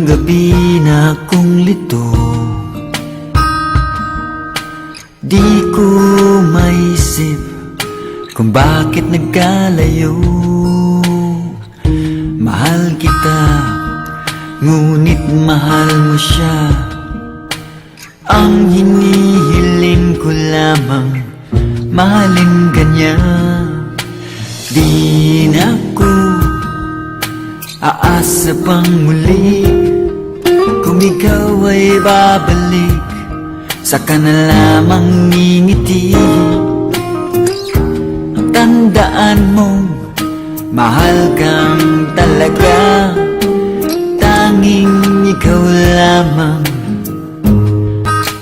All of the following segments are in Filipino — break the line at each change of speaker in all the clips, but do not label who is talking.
gabi na kong lito, di ko maisip kung bakit nagkalayo. Mahal kita, ngunit mahal mo siya. Ang hinihiling ko lamang, mahalin ka niya. Di na ako aasa pang muli, kung ikaw ay babalik, saka na lamang ngingiti. Tandaan mong mahal kang talaga, tanging ikaw lamang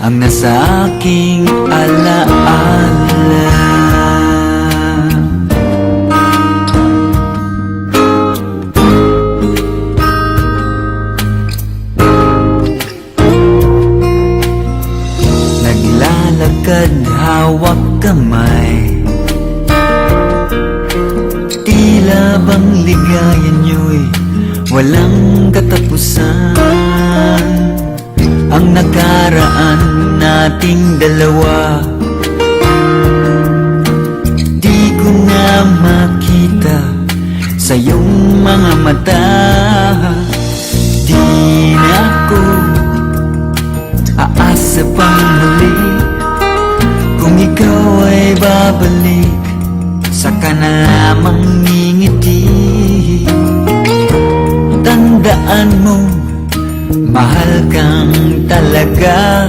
ang nasa aking alaala. Naglalakad hawak kamay, tila bang ligaya niyo'y walang katapusan. Ang nakaraan nating dalawa, di ko na makita sa iyong mga mata. Di na ako aasa pang muli, kung ikaw ay babalik, saka na lamang ngingiti. Tandaan mo, mahal kang talaga,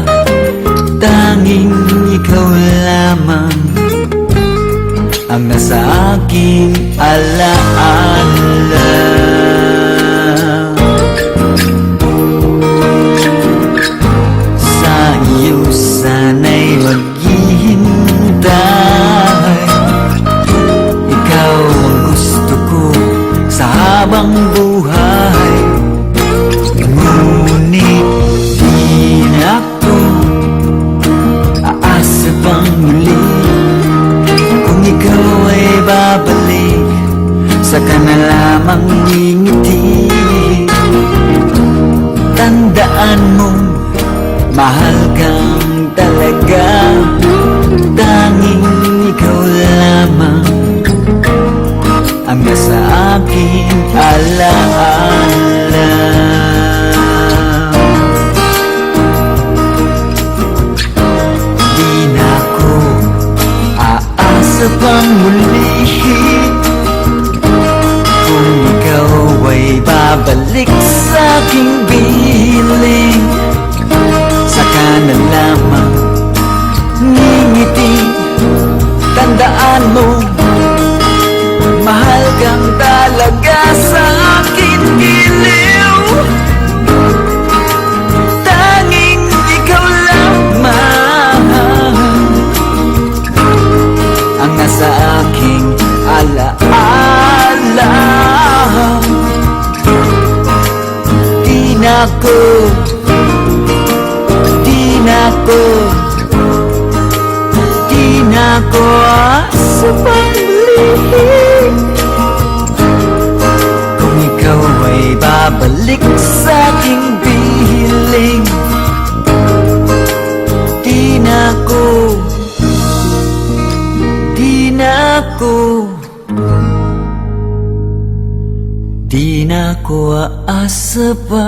tanging ikaw lamang ang nasa aking alaala. Sa iyo sana'y maghihintay, ikaw ang gusto ko sa habang buhay. Ngunit di na ako aasa pang muli, kung ikaw ay babalik, saka na lamang ngingiti. Tandaan mo, mahal kang talaga, tanging ikaw lamang ang nasa aking alaala. Di na ako aasa pang muli, kung ikaw ay babalik sa aking piling, saka na lamang ngingiti. Tandaan mo, mahal kang talaga sa akin giliw, tanging ikaw lamang ang nasa aking alaala. Di na ako, di na ako, di na ako aasa pang muli, kung ikaw ay babalik sa aking piling. Di na ako, di na ako, di na ako aasa pa.